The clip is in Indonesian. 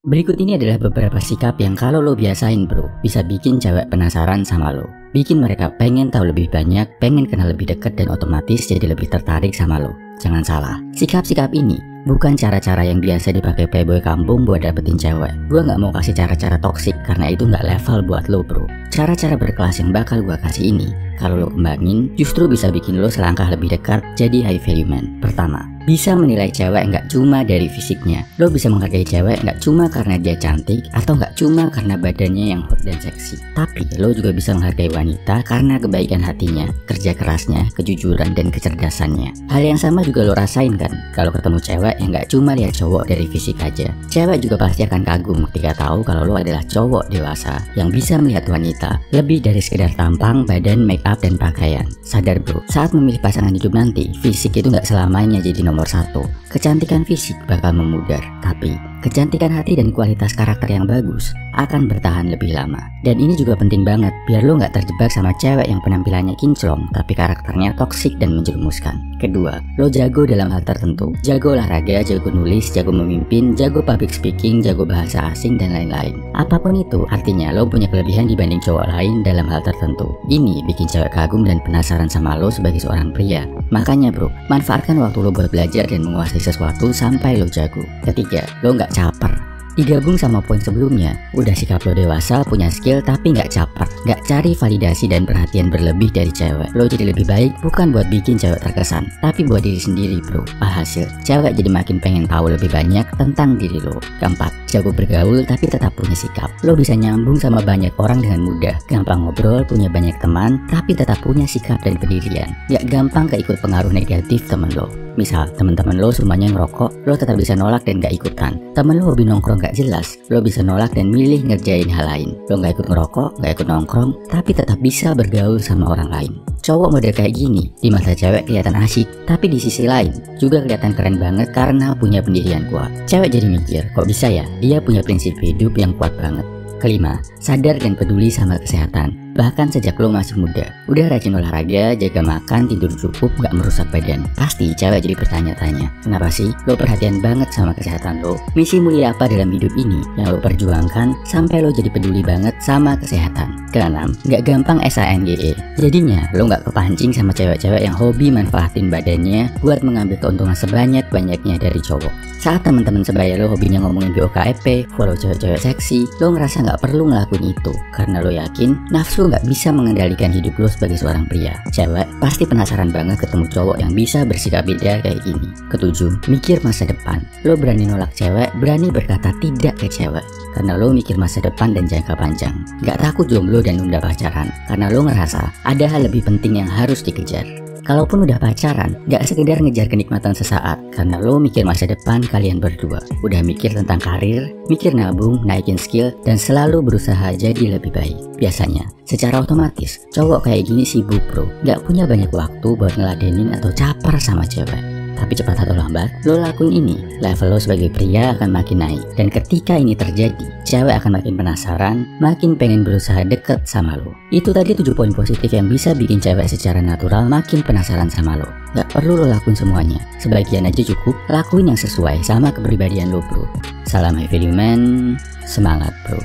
Berikut ini adalah beberapa sikap yang kalau lo biasain bro, bisa bikin cewek penasaran sama lo. Bikin mereka pengen tahu lebih banyak, pengen kenal lebih dekat dan otomatis jadi lebih tertarik sama lo. Jangan salah, sikap-sikap ini bukan cara-cara yang biasa dipakai playboy kampung buat dapetin cewek. Gua nggak mau kasih cara-cara toksik karena itu nggak level buat lo bro. Cara-cara berkelas yang bakal gua kasih ini, kalau lo kembangin, justru bisa bikin lo selangkah lebih dekat jadi high value man. Pertama, bisa menilai cewek nggak cuma dari fisiknya. Lo bisa menghargai cewek nggak cuma karena dia cantik atau nggak cuma karena badannya yang hot dan seksi. Tapi lo juga bisa menghargai wanita karena kebaikan hatinya, kerja kerasnya, kejujuran dan kecerdasannya. Hal yang sama juga lo rasain kan kalau ketemu cewek yang nggak cuma lihat cowok dari fisik aja. Cewek juga pasti akan kagum ketika tahu kalau lo adalah cowok dewasa yang bisa melihat wanita lebih dari sekedar tampang, badan, make up dan pakaian. Sadar bro, saat memilih pasangan hidup nanti, fisik itu nggak selamanya jadi nomor satu. Kecantikan fisik bakal memudar, tapi kecantikan hati dan kualitas karakter yang bagus akan bertahan lebih lama. Dan ini juga penting banget biar lo nggak terjebak sama cewek yang penampilannya kinclong tapi karakternya toksik dan menjerumuskan. Kedua, lo jago dalam hal tertentu. Jago olahraga, jago nulis, jago memimpin, jago public speaking, jago bahasa asing dan lain-lain. Apapun itu, artinya lo punya kelebihan dibanding cowok lain dalam hal tertentu. Ini bikin cewek kagum dan penasaran sama lo sebagai seorang pria. Makanya bro, manfaatkan waktu lo buat belajar dan menguasai sesuatu sampai lo jago. Ketiga, lo nggak caper. Digabung sama poin sebelumnya, udah sikap lo dewasa, punya skill tapi nggak caper, nggak cari validasi dan perhatian berlebih dari cewek. Lo jadi lebih baik bukan buat bikin cewek terkesan, tapi buat diri sendiri bro. Alhasil, cewek jadi makin pengen tahu lebih banyak tentang diri lo. Keempat, jago bergaul tapi tetap punya sikap. Lo bisa nyambung sama banyak orang dengan mudah, gampang ngobrol, punya banyak teman, tapi tetap punya sikap dan pendirian. Nggak gampang keikut pengaruh negatif temen lo. Misal, teman-teman lo semuanya ngerokok, lo tetap bisa nolak dan gak ikutan. Temen lo hobi nongkrong gak jelas, lo bisa nolak dan milih ngerjain hal lain. Lo gak ikut ngerokok, gak ikut nongkrong, tapi tetap bisa bergaul sama orang lain. Cowok model kayak gini, di mata cewek kelihatan asyik, tapi di sisi lain juga kelihatan keren banget karena punya pendirian kuat. Cewek jadi mikir, kok bisa ya, dia punya prinsip hidup yang kuat banget. Kelima, sadar dan peduli sama kesehatan. Bahkan sejak lo masih muda, udah rajin olahraga, jaga makan, tidur cukup, gak merusak badan. Pasti cewek jadi bertanya-tanya, kenapa sih lo perhatian banget sama kesehatan lo? Misi mulia apa dalam hidup ini yang lo perjuangkan sampai lo jadi peduli banget sama kesehatan? Keenam, gak gampang SANGE. Jadinya lo gak kepancing sama cewek-cewek yang hobi manfaatin badannya buat mengambil keuntungan sebanyak-banyaknya dari cowok. Saat teman-teman sebaya lo hobinya ngomongin BOKFP, follow cewek-cewek seksi, lo ngerasa gak perlu ngelakuin itu karena lo yakin nafsu nggak bisa mengendalikan hidup lo sebagai seorang pria. Cewek pasti penasaran banget ketemu cowok yang bisa bersikap beda kayak gini. Ketujuh, mikir masa depan. Lo berani nolak cewek, berani berkata tidak ke cewek karena lo mikir masa depan dan jangka panjang. Gak takut jomblo dan nunda pacaran karena lo ngerasa ada hal lebih penting yang harus dikejar. Kalaupun udah pacaran, gak sekedar ngejar kenikmatan sesaat karena lo mikir masa depan kalian berdua. Udah mikir tentang karir, mikir nabung, naikin skill, dan selalu berusaha jadi lebih baik. Biasanya, secara otomatis, cowok kayak gini sibuk bro, gak punya banyak waktu buat ngeladenin atau caper sama cewek. Tapi cepat atau lambat, lo lakuin ini, level lo sebagai pria akan makin naik. Dan ketika ini terjadi, cewek akan makin penasaran, makin pengen berusaha deket sama lo. Itu tadi 7 poin positif yang bisa bikin cewek secara natural makin penasaran sama lo. Gak perlu lo lakuin semuanya, sebagian aja cukup, lakuin yang sesuai sama kepribadian lo bro. Salam high value man, semangat bro.